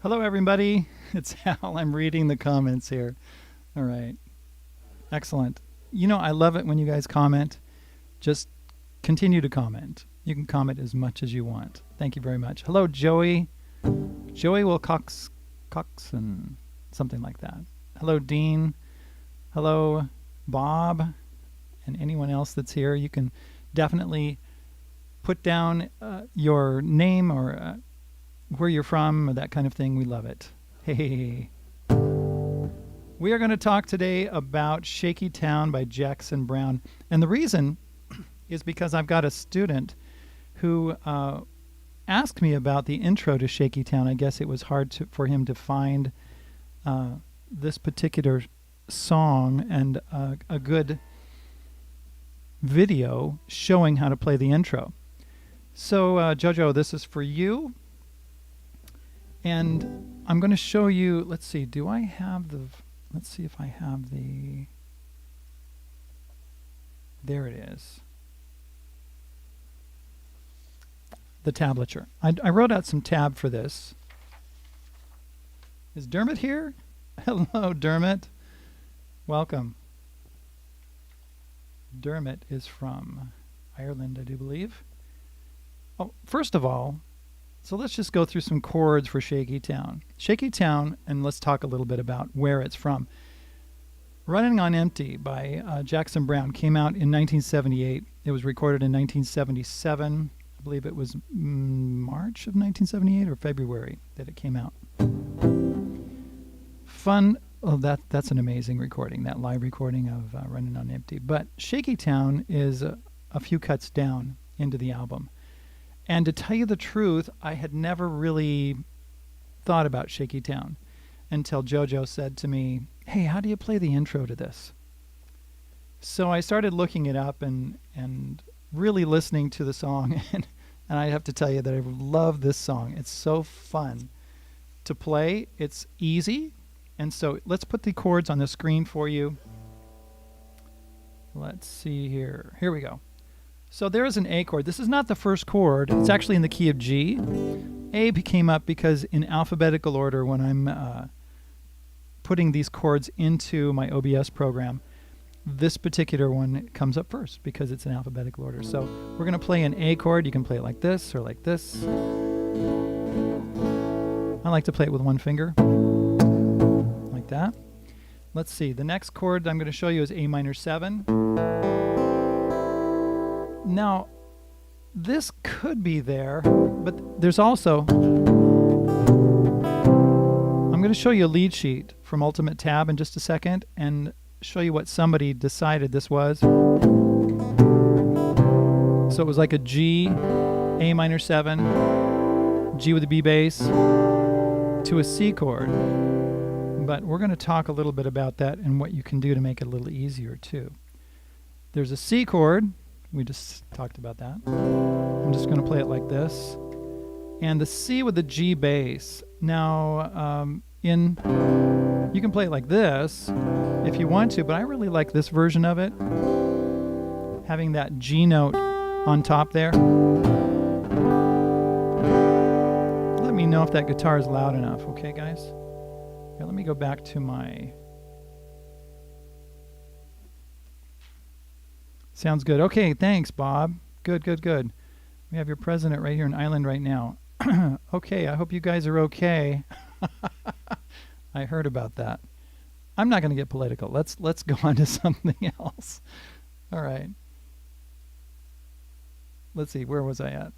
Hello, everybody. It's Hal. I'm reading the comments here. All right. Excellent. You know, I love it when you guys comment. Just continue to comment. You can comment as much as you want. Thank you very much. Hello, Joey. Joey Wilcoxon, something like that. Hello, Dean. Hello, Bob, and anyone else that's here. You can definitely put down your name or where you're from or that kind of thing. We love it. Hey. We are going to talk today about Shaky Town by Jackson Browne. And the reason is because I've got a student who asked me about the intro to Shaky Town. I guess it was hard for him to find this particular song and a good video showing how to play the intro. So Jojo, this is for you. And I'm going to show you, let's see, do I have the, let's see if I have the, there it is. The tablature. I wrote out some tab for this. Is Dermot here? Hello, Dermot. Welcome. Dermot is from Ireland, I do believe. Oh, first of all, so let's just go through some chords for Shaky Town. Shaky Town, and let's talk a little bit about where it's from. Running on Empty by Jackson Browne came out in 1978. It was recorded in 1977. I believe it was March of 1978 or February that it came out. Fun. Oh, that's an amazing recording, that live recording of Running on Empty. But Shaky Town is a few cuts down into the album. And to tell you the truth, I had never really thought about Shaky Town until JoJo said to me, hey, how do you play the intro to this? So I started looking it up and really listening to the song. And I have to tell you that I love this song. It's so fun to play. It's easy. And so let's put the chords on the screen for you. Let's see here. Here we go. So there is an A chord. This is not the first chord. It's actually in the key of G. A came up because in alphabetical order when I'm putting these chords into my OBS program, this particular one comes up first because it's in alphabetical order. So we're going to play an A chord. You can play it like this or like this. I like to play it with one finger, like that. Let's see. The next chord I'm going to show you is A minor 7. Now, this could be there, but there's also, I'm going to show you a lead sheet from Ultimate Tab in just a second and show you what somebody decided this was. So it was like a G, A minor 7, G with a B bass, to a C chord. But we're going to talk a little bit about that and what you can do to make it a little easier too. There's a C chord. We just talked about that. I'm just going to play it like this. And the C with the G bass. Now, you can play it like this if you want to, but I really like this version of it. Having that G note on top there. Let me know if that guitar is loud enough, okay, guys? Here, let me go back to my... Sounds good. Okay, thanks, Bob. Good. We have your president right here in Ireland right now. Okay, I hope you guys are okay. I heard about that. I'm not going to get political. Let's go on to something else. All right. Let's see, where was I at?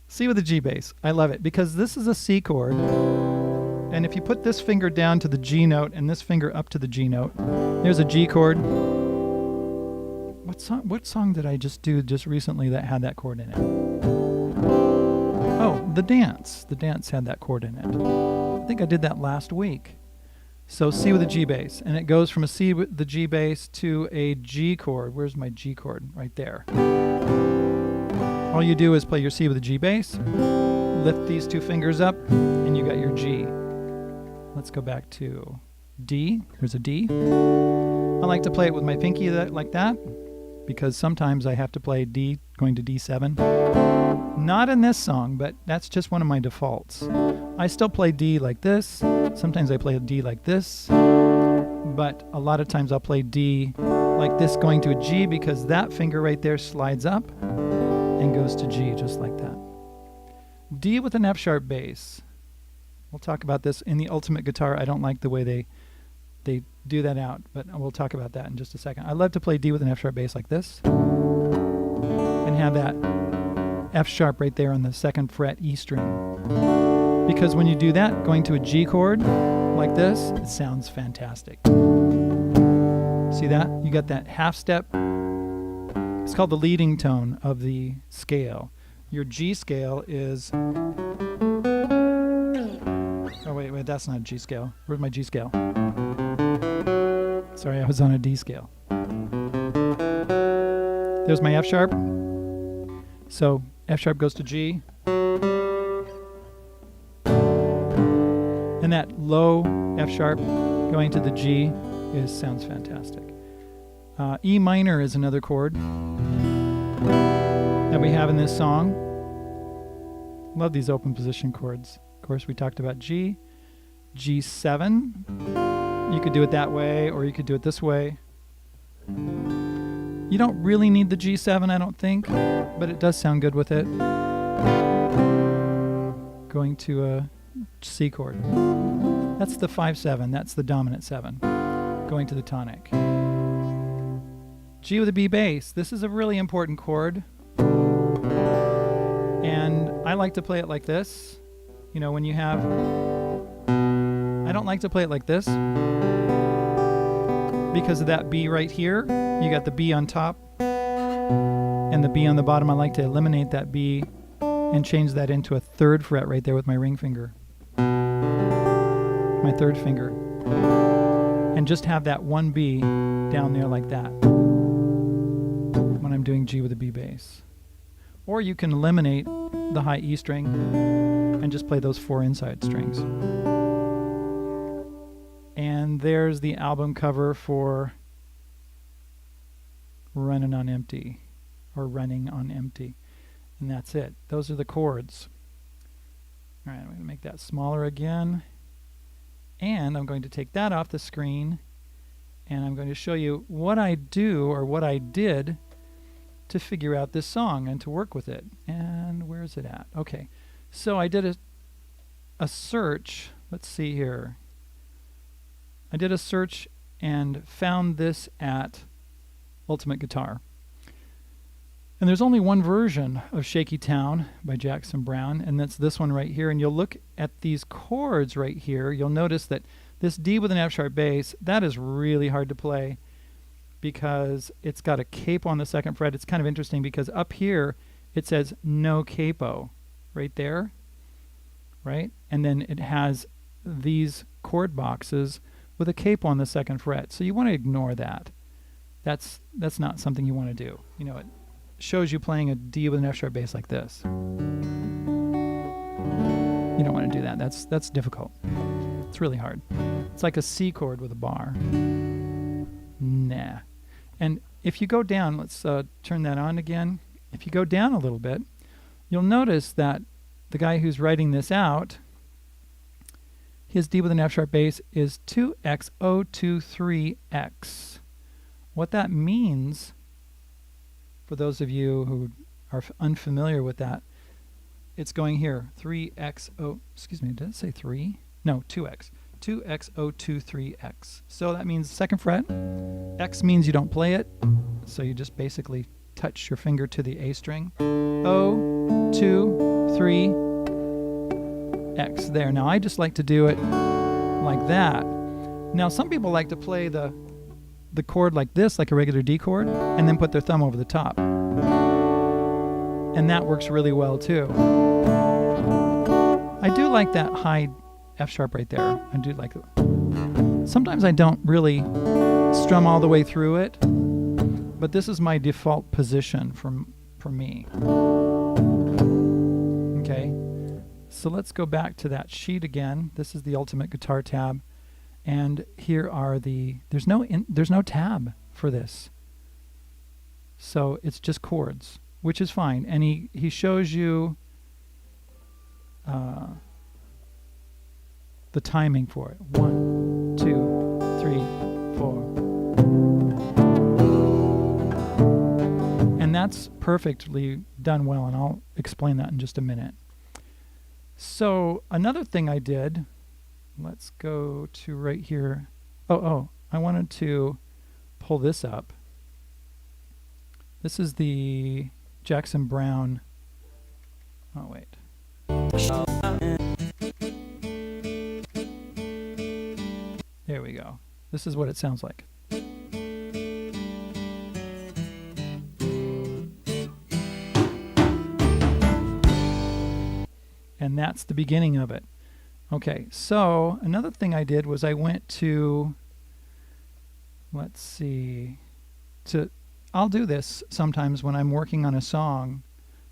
C with the G bass. I love it because this is a C chord. And if you put this finger down to the G note and this finger up to the G note, there's a G chord. What song did I just do just recently that had that chord in it? Oh, The Dance. The Dance had that chord in it. I think I did that last week. So C with a G bass. And it goes from a C with the G bass to a G chord. Where's my G chord? Right there. All you do is play your C with a G bass, lift these two fingers up, and you got your G. Let's go back to D. Here's a D. I like to play it with my pinky like that, because sometimes I have to play D going to D7. Not in this song, but that's just one of my defaults. I still play D like this. Sometimes I play a D like this. But a lot of times I'll play D like this going to a G because that finger right there slides up and goes to G just like that. D with an F sharp bass. We'll talk about this in the ultimate guitar. I don't like the way they do that out, but we'll talk about that in just a second. I love to play D with an F sharp bass like this and have that F sharp right there on the 2nd fret E string. Because when you do that, going to a G chord like this, it sounds fantastic. See that? You got that half step. It's called the leading tone of the scale. Your G scale is... Oh, wait, that's not a G scale. Where's my G scale? Sorry, I was on a D scale. There's my F sharp. So F sharp goes to G. And that low F sharp going to the G sounds fantastic. E minor is another chord that we have in this song. Love these open position chords. Of course, we talked about G, G7. You could do it that way, or you could do it this way. You don't really need the G7, I don't think, but it does sound good with it. Going to a C chord. That's the 5-7. That's the dominant 7. Going to the tonic. G with a B bass. This is a really important chord. And I like to play it like this. You know, when you have... I don't like to play it like this. Because of that B right here. You got the B on top and the B on the bottom. I like to eliminate that B and change that into a 3rd fret right there with my ring finger. My 3rd finger. And just have that 1 B down there like that when I'm doing G with a B bass. Or you can eliminate the high E string and just play those 4 inside strings. And there's the album cover for Running on Empty, or Running on Empty. And that's it. Those are the chords. All right, I'm going to make that smaller again. And I'm going to take that off the screen, and I'm going to show you what I do, or what I did, to figure out this song and to work with it. And where's it at? Okay, so I did a search. Let's see here. I did a search and found this at Ultimate Guitar. And there's only one version of Shaky Town by Jackson Browne, and that's this one right here. And you'll look at these chords right here. You'll notice that this D with an F sharp bass, that is really hard to play because it's got a capo on the 2nd fret. It's kind of interesting because up here it says no capo right there, right? And then it has these chord boxes with a capo on the 2nd fret. So you want to ignore that. That's not something you want to do. You know, it shows you playing a D with an F sharp bass like this. You don't want to do that. That's difficult. It's really hard. It's like a C chord with a bar. Nah. And if you go down, let's turn that on again. If you go down a little bit, you'll notice that the guy who's writing this out, his D with an F sharp bass is 2X023X. What that means, for those of you who are unfamiliar with that, it's going here, 3X0, excuse me, did it say 3? No, 2X. 2X023X. So that means 2nd fret. X means you don't play it, so you just basically touch your finger to the A string. O, 2, 3, X. There. Now I just like to do it like that. Now some people like to play the chord like this, like a regular D chord, and then put their thumb over the top. And that works really well too. I do like that high F sharp right there. I do like it. Sometimes I don't really strum all the way through it, but this is my default position for me. Okay, so let's go back to that sheet again. This is the Ultimate Guitar tab, and here are there's no tab for this, so it's just chords, which is fine. And he shows you the timing for it. 1, 2, 3, 4. And that's perfectly done well, and I'll explain that in just a minute. So another thing I did, let's go to right here. I wanted to pull this up. This is the Jackson Browne. Oh, wait. There we go. This is what it sounds like. And that's the beginning of it. Okay, so another thing I did was I went to, let's see, I'll do this sometimes when I'm working on a song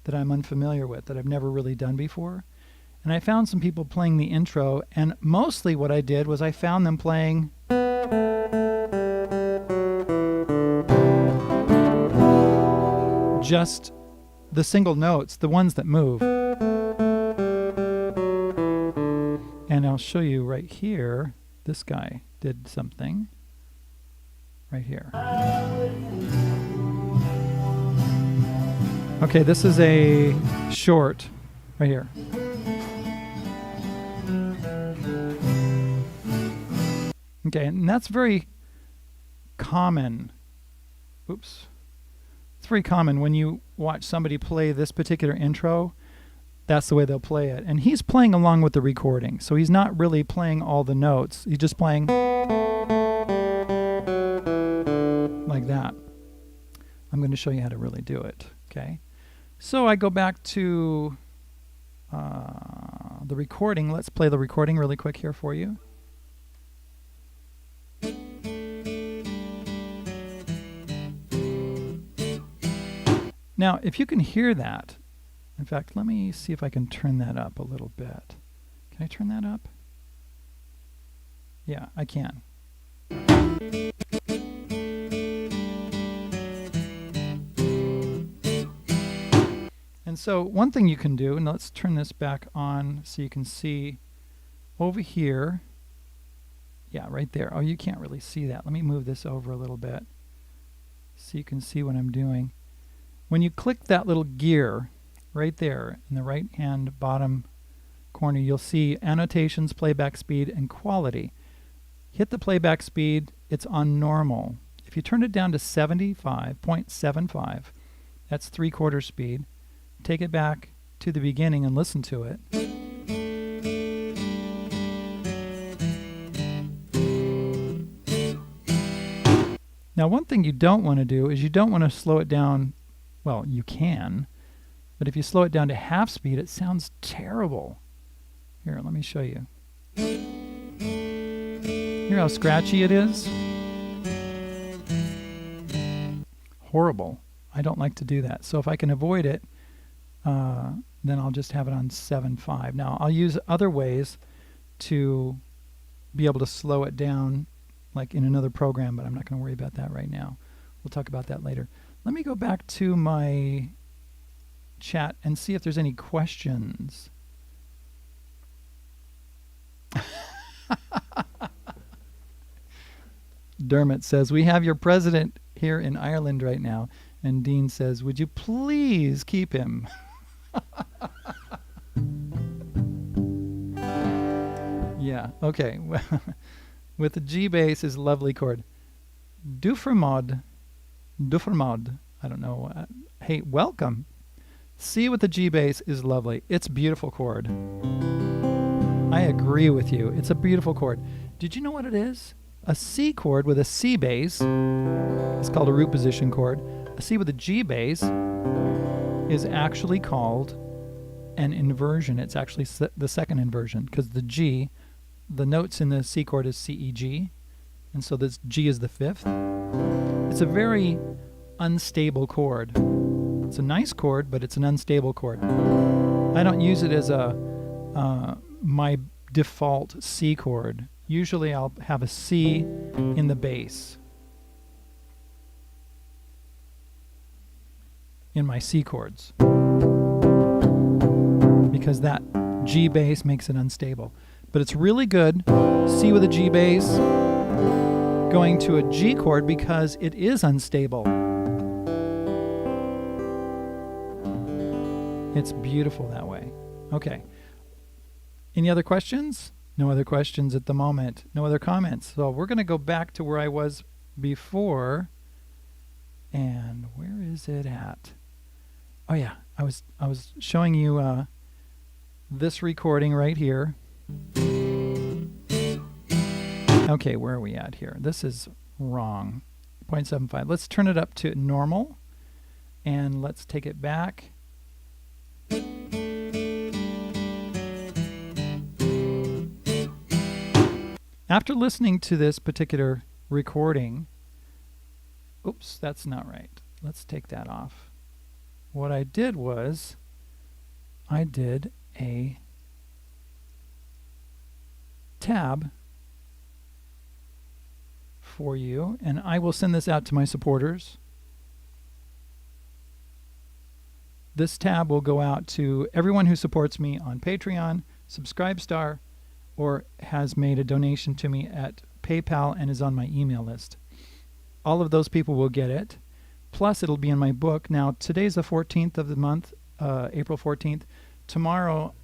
that I'm unfamiliar with, that I've never really done before. And I found some people playing the intro, and mostly what I did was I found them playing just the single notes, the ones that move. And I'll show you right here, this guy did something right here. Okay, this is a short right here. Okay, and that's very common. Oops. It's very common when you watch somebody play this particular intro. That's the way they'll play it. And he's playing along with the recording. So he's not really playing all the notes. He's just playing like that. I'm going to show you how to really do it. Okay. So I go back to the recording. Let's play the recording really quick here for you. Now, if you can hear that, in fact, let me see if I can turn that up a little bit. Can I turn that up? Yeah, I can. And so one thing you can do, and let's turn this back on so you can see over here. Yeah, right there. Oh, you can't really see that. Let me move this over a little bit so you can see what I'm doing. When you click that little gear right there in the right hand bottom corner, you'll see annotations, playback speed, and quality. Hit the playback speed, it's on normal. If you turn it down to 75.75, that's 3/4 speed, take it back to the beginning and listen to it. Now, one thing you don't want to do is you don't want to slow it down. Well, you can, but if you slow it down to half speed, it sounds terrible. Here, let me show you. Hear how scratchy it is? Horrible. I don't like to do that. So if I can avoid it, then I'll just have it on 7.5. Now, I'll use other ways to be able to slow it down, like in another program, but I'm not going to worry about that right now. We'll talk about that later. Let me go back to my chat and see if there's any questions. Dermot says, we have your president here in Ireland right now. And Dean says, would you please keep him? Yeah, okay. With the G bass is lovely chord. Duffermod, I don't know. Hey, welcome. C with the G bass is lovely. It's a beautiful chord. I agree with you. It's a beautiful chord. Did you know what it is? A C chord with a C bass is called a root position chord. A C with a G bass is actually called an inversion. It's actually the second inversion because the G, the notes in the C chord is C, E, G, and so this G is the fifth. It's a very unstable chord. It's a nice chord, but it's an unstable chord. I don't use it as my default C chord. Usually I'll have a C in the bass in my C chords because that G bass makes it unstable. But it's really good, C with a G bass, going to a G chord because it is unstable. It's beautiful that way. Okay. Any other questions? No other questions at the moment. No other comments. So we're going to go back to where I was before. And where is it at? Oh yeah, I was showing you this recording right here. Okay, where are we at here? This is wrong. 0.75. Let's turn it up to normal and let's take it back. After listening to this particular recording, oops, that's not right. Let's take that off. What I did was I did a tab for you, and I will send this out to my supporters. This tab will go out to everyone who supports me on Patreon, Subscribestar, or has made a donation to me at PayPal and is on my email list. All of those people will get it. Plus, it'll be in my book. Now, today's the 14th of the month, April 14th. Tomorrow,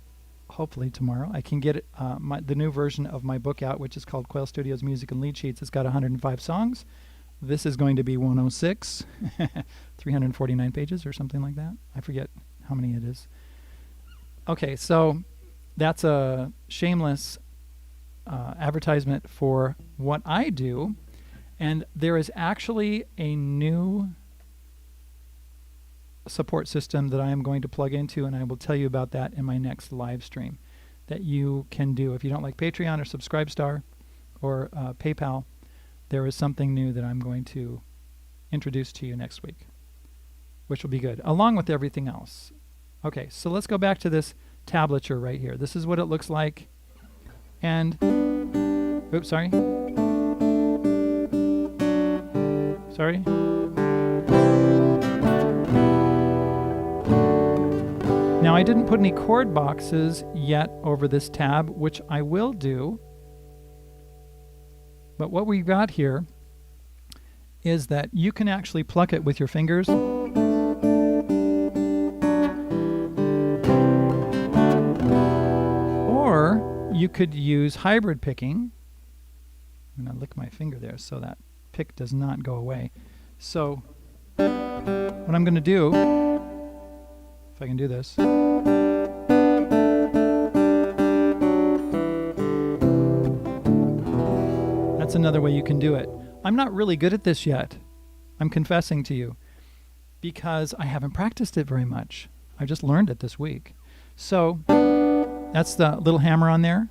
hopefully tomorrow, I can get it, the new version of my book out, which is called Quail Studios Music and Lead Sheets. It's got 105 songs. This is going to be 106, 349 pages or something like that. I forget how many it is. Okay, so that's a shameless advertisement for what I do. And there is actually a new support system that I am going to plug into, and I will tell you about that in my next live stream that you can do. If you don't like Patreon or Subscribestar or PayPal, there is something new that I'm going to introduce to you next week, which will be good, along with everything else. Okay, so let's go back to this tablature right here. This is what it looks like. And, oops, sorry. Sorry. Now I didn't put any chord boxes yet over this tab, which I will do. But what we've got here is that you can actually pluck it with your fingers. Or you could use hybrid picking. I'm going to lick my finger there so that pick does not go away. So what I'm going to do, if I can do this, that's another way you can do it. I'm not really good at this yet. I'm confessing to you because I haven't practiced it very much. I just learned it this week. So that's the little hammer on there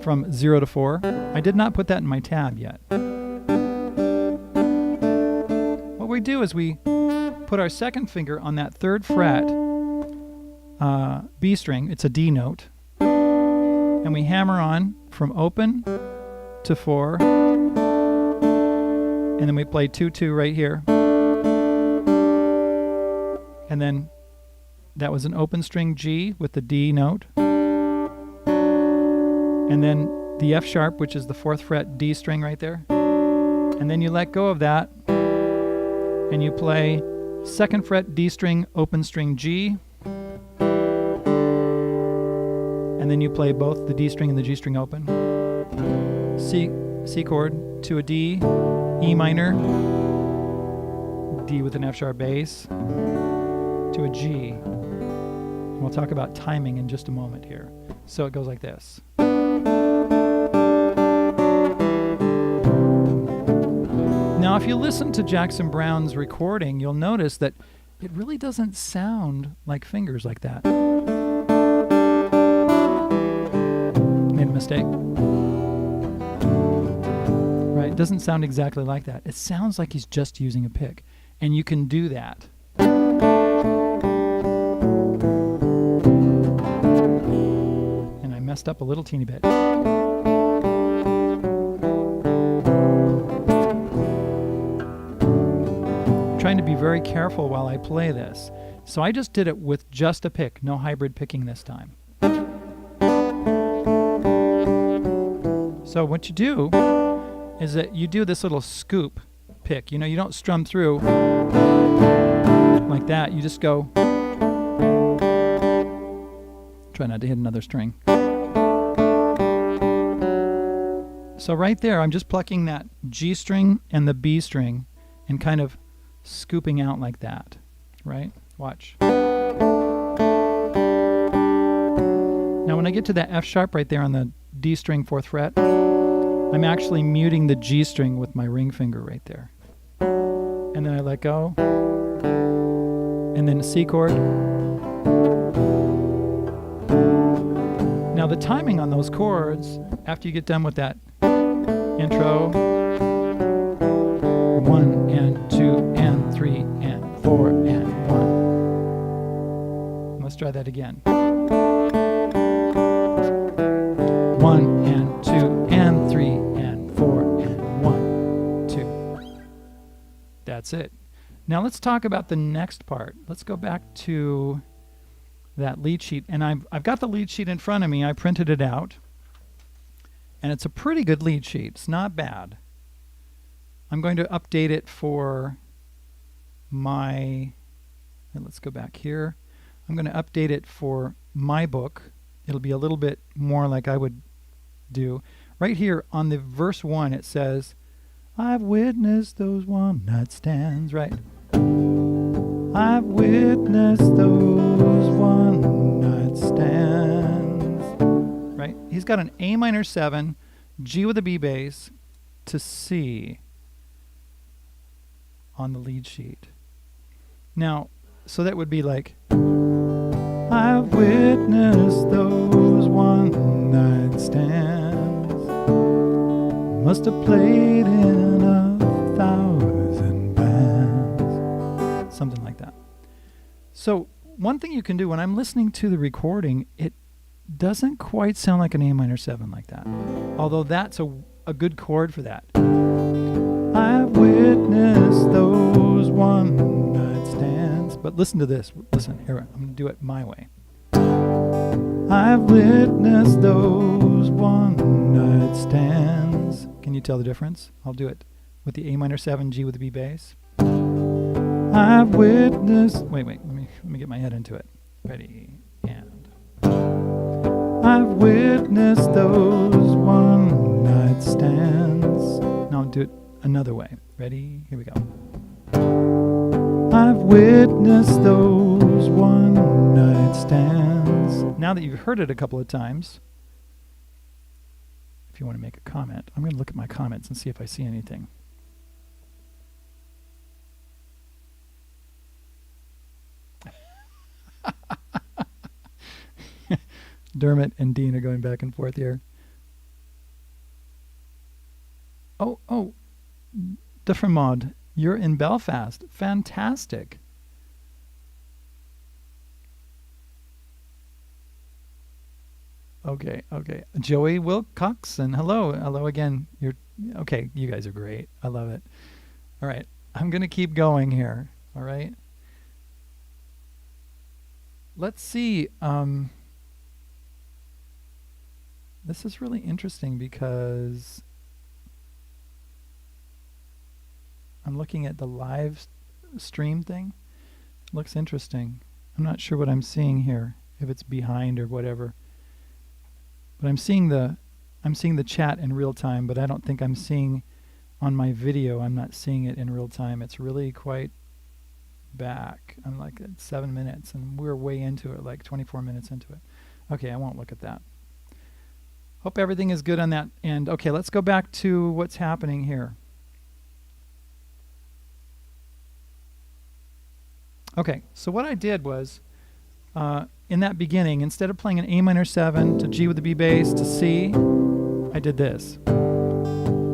from 0 to 4. I did not put that in my tab yet. What we do is we put our second finger on that 3rd fret B string. It's a D note. And we hammer on from open to 4. And then we play 2-2 right here. And then that was an open string G with the D note. And then the F sharp, which is the 4th fret D string right there. And then you let go of that and you play 2nd fret D string, open string G. And then you play both the D string and the G string open. C chord to a D, E minor, D with an F sharp bass, to a G. And we'll talk about timing in just a moment here. So it goes like this. Now, if you listen to Jackson Browne's recording, you'll notice that it really doesn't sound like fingers like that. Made a mistake. Right? It doesn't sound exactly like that. It sounds like he's just using a pick. And you can do that. And I messed up a little teeny bit. Trying to be very careful while I play this. So I just did it with just a pick, no hybrid picking this time. So what you do is that you do this little scoop pick. You know, you don't strum through like that. You just go. Try not to hit another string. So right there, I'm just plucking that G string and the B string and kind of scooping out like that, right? Watch. Now when I get to that F sharp right there on the D string 4th fret, I'm actually muting the G string with my ring finger right there. And then I let go, and then a C chord. Now the timing on those chords, after you get done with that intro, 1 and 2 and 3 and 4 and 1. Let's try that again. 1 and 2 and 3 and 4 and 1, 2. That's it. Now let's talk about the next part. Let's go back to that lead sheet, and I've got the lead sheet in front of me. I printed it out, and it's a pretty good lead sheet. It's not bad. I'm going to update it for my, let's go back here. I'm going to update it for my book. It'll be a little bit more like I would do. Right here on the verse 1 it says, I've witnessed those one-night stands, right? I've witnessed those one-night stands, right? He's got an A minor 7, G with a B bass, to C on the lead sheet. Now, so that would be like, I've witnessed those one-night stands, must have played in 1,000 bands. Something like that. So one thing you can do when I'm listening to the recording, it doesn't quite sound like an A minor 7 like that. Although that's a good chord for that. I've witnessed those one-night stands. But listen to this. Listen, here, I'm going to do it my way. I've witnessed those one-night stands. Can you tell the difference? I'll do it with the A minor 7, G with the B bass. I've witnessed... Wait, let me get my head into it. Ready, and... I've witnessed those one-night stands. Now I'll do it another way. Ready? Here we go. I've witnessed those one-night stands. Now that you've heard it a couple of times, if you want to make a comment, I'm going to look at my comments and see if I see anything. Dermot and Dean are going back and forth here. Oh, different mod. You're in Belfast. Fantastic. Okay. Joey Wilcoxon. Hello again. You're okay. You guys are great. I love it. All right. I'm going to keep going here. All right. Let's see. This is really interesting because I'm looking at the live stream thing. It looks interesting. I'm not sure what I'm seeing here, if it's behind or whatever. But I'm seeing the chat in real time, but I don't think I'm seeing on my video. I'm not seeing it in real time. It's really quite back. I'm like at 7 minutes, and we're way into it, like 24 minutes into it. Okay, I won't look at that. Hope everything is good on that end. Okay, let's go back to what's happening here. Okay, so what I did was, in that beginning, instead of playing an A minor 7 to G with the B bass to C, I did this.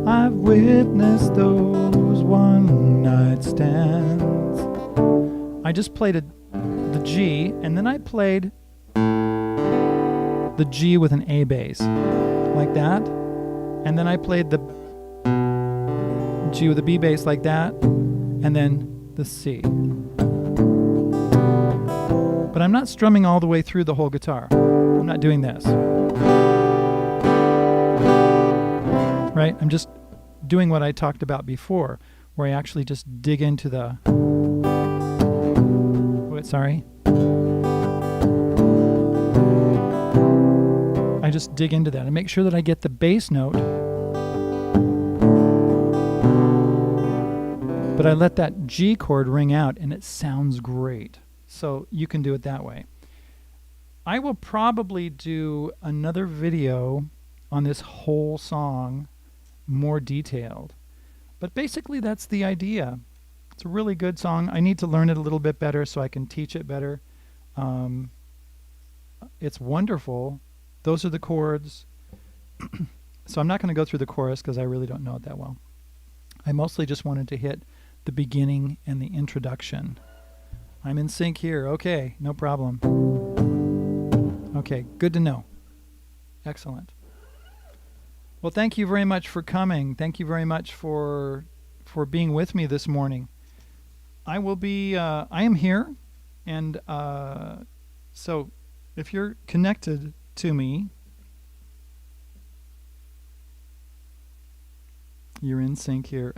I've witnessed those one-night stands. I just played the G, and then I played the G with an A bass, like that. And then I played the G with a B bass like that, and then the C. But I'm not strumming all the way through the whole guitar. I'm not doing this. right? I'm just doing what I talked about before, where I actually just dig into the, wait, sorry. I just dig into that and make sure that I get the bass note, but I let that G chord ring out and it sounds great. So you can do it that way. I will probably do another video on this whole song, more detailed. But basically that's the idea. It's a really good song. I need to learn it a little bit better so I can teach it better. It's wonderful. Those are the chords. So I'm not going to go through the chorus because I really don't know it that well. I mostly just wanted to hit the beginning and the introduction. I'm in sync here. Okay, no problem. Okay, good to know. Excellent. Well, thank you very much for coming. Thank you very much for being with me this morning. I will be, I am here, and so if you're connected to me, you're in sync here.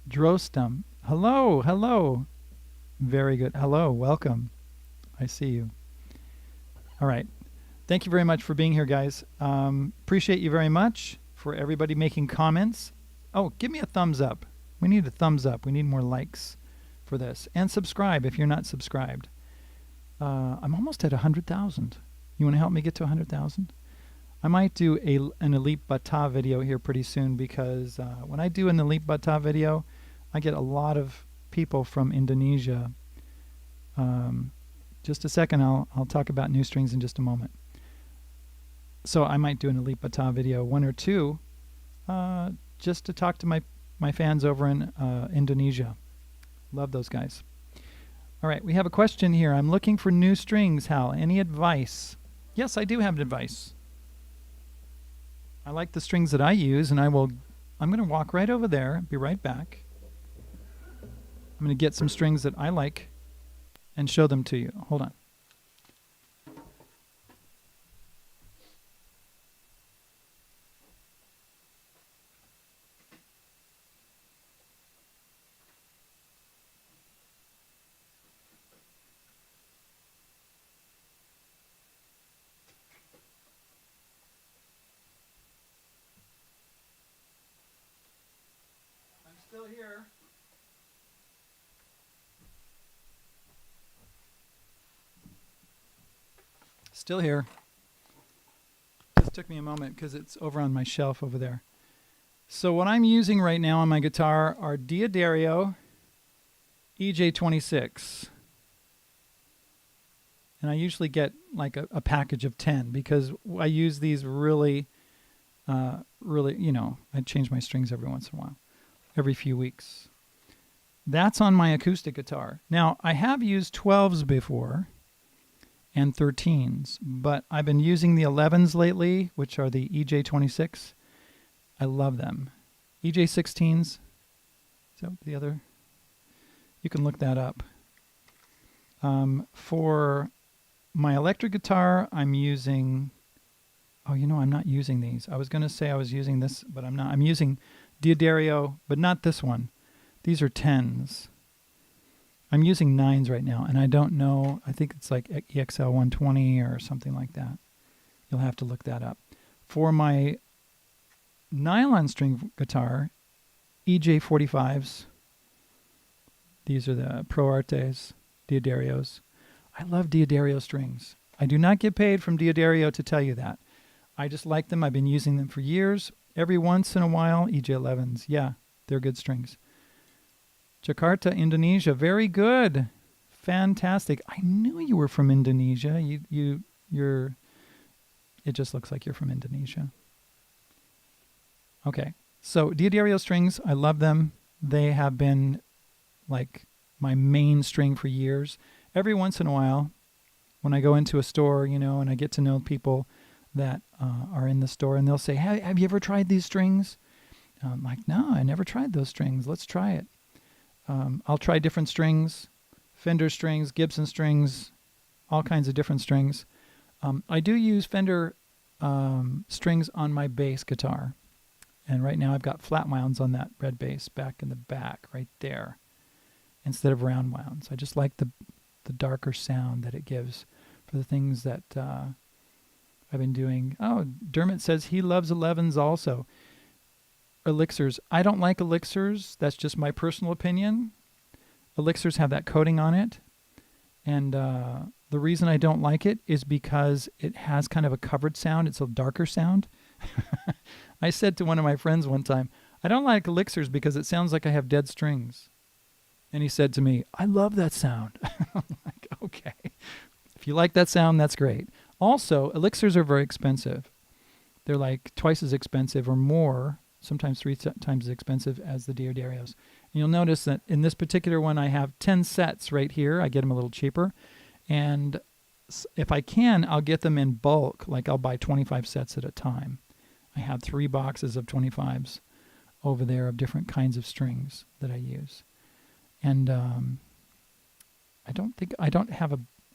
Drostam. Hello, hello. Very good. Hello, welcome. I see you. All right. Thank you very much for being here, guys. Appreciate you very much for everybody making comments. Oh, give me a thumbs up. We need a thumbs up. We need more likes for this. And subscribe if you're not subscribed. I'm almost at 100,000. You want to help me get to 100,000? I might do an Elite Bata video here pretty soon because when I do an Elite Bata video, I get a lot of people from Indonesia. Just a second, I'll talk about new strings in just a moment. So I might do an Elite Bata video, 1 or 2, just to talk to my fans over in Indonesia. Love those guys. All right, we have a question here. I'm looking for new strings, Hal. Any advice? Yes, I do have advice. I like the strings that I use, and I'm going to walk right over there, be right back. I'm going to get some strings that I like and show them to you. Hold on. I'm still here. Still here. This took me a moment because it's over on my shelf over there. So what I'm using right now on my guitar are Diodario EJ26. And I usually get like a package of 10 because I use these really, you know, I change my strings every once in a while, every few weeks. That's on my acoustic guitar. Now, I have used 12s before and 13s, but I've been using the 11s lately, which are the EJ26. I love them. EJ16s, is that the other? You can look that up. For my electric guitar, I'm using, oh, you know, I'm not using these. I was going to say I was using this, but I'm not. I'm using Diodario, but not this one. These are 10s. I'm using 9s right now, and I don't know. I think it's like EXL 120 or something like that. You'll have to look that up. For my nylon string guitar, EJ45s. These are the Pro Artes Diodarios. I love Diodario strings. I do not get paid from Diodario to tell you that. I just like them. I've been using them for years. Every once in a while, EJ11s. Yeah, they're good strings. Jakarta, Indonesia. Very good. Fantastic. I knew you were from Indonesia. You're. It just looks like you're from Indonesia. Okay. So Diodario strings, I love them. They have been like my main string for years. Every once in a while, when I go into a store, you know, and I get to know people that are in the store, and they'll say, "Hey, have you ever tried these strings?" I'm like, "No, I never tried those strings. Let's try it." I'll try different strings, Fender strings, Gibson strings, all kinds of different strings. I do use Fender strings on my bass guitar. And right now I've got flat wounds on that red bass back in the back right there instead of round wounds. I just like the darker sound that it gives for the things that I've been doing. Oh, Dermot says he loves 11s also. Elixirs. I don't like elixirs. That's just my personal opinion. Elixirs have that coating on it. And the reason I don't like it is because it has kind of a covered sound. It's a darker sound. I said to one of my friends one time, I don't like elixirs because it sounds like I have dead strings. And he said to me, I love that sound. I'm like, okay. If you like that sound, that's great. Also, elixirs are very expensive. They're like twice as expensive or more, sometimes 3 times as expensive as the Diodario's. And you'll notice that in this particular one, I have 10 sets right here. I get them a little cheaper. And if I can, I'll get them in bulk. Like I'll buy 25 sets at a time. I have 3 boxes of 25s over there of different kinds of strings that I use. And I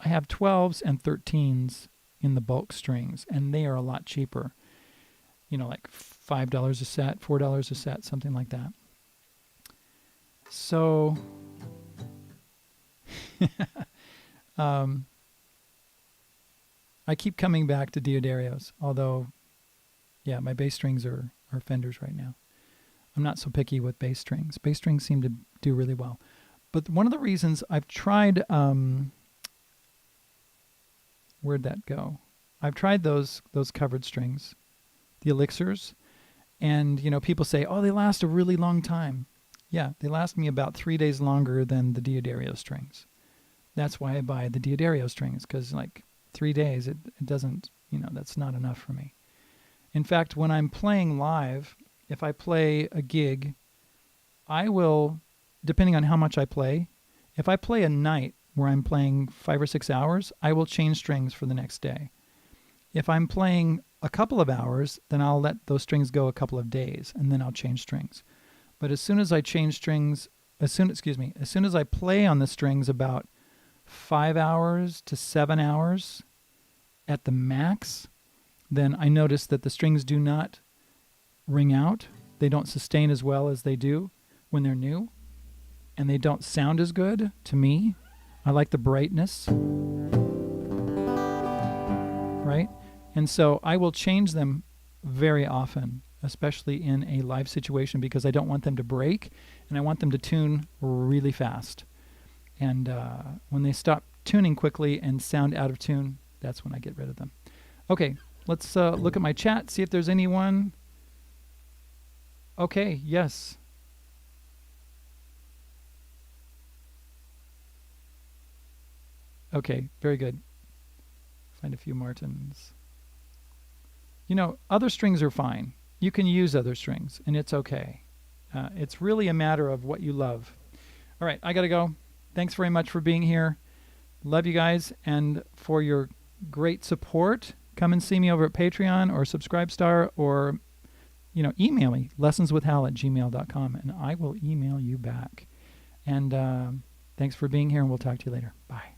have 12s and 13s in the bulk strings, and they are a lot cheaper. You know, like $5 a set, $4 a set, something like that. So, I keep coming back to Diodario's, although, yeah, my bass strings are Fenders right now. I'm not so picky with bass strings. Bass strings seem to do really well. But one of the reasons I've tried, where'd that go? I've tried those covered strings, the elixirs, and you know, people say, oh, they last a really long time. Yeah, they last me about 3 days longer than the Diodario strings. That's why I buy the Diodario strings, because like 3 days, it doesn't, you know, that's not enough for me. In fact, when I'm playing live, if I play a gig, I will, depending on how much I play, if I play a night where I'm playing 5 or 6 hours, I will change strings for the next day. If I'm playing a couple of hours, then I'll let those strings go a couple of days, and then I'll change strings. But as soon as I change strings, as soon as I play on the strings about 5 hours to 7 hours at the max, then I notice that the strings do not ring out. They don't sustain as well as they do when they're new, and they don't sound as good to me. I like the brightness, right? And so I will change them very often, especially in a live situation, because I don't want them to break, and I want them to tune really fast. And when they stop tuning quickly and sound out of tune, that's when I get rid of them. Okay, let's look at my chat, see if there's anyone. Okay, yes. Okay, very good. Find a few Martins. You know, other strings are fine. You can use other strings, and it's okay. It's really a matter of what you love. All right, I got to go. Thanks very much for being here. Love you guys, and for your great support. Come and see me over at Patreon or Subscribestar, or email me, lessonswithhal@gmail.com, and I will email you back. And thanks for being here, and we'll talk to you later. Bye.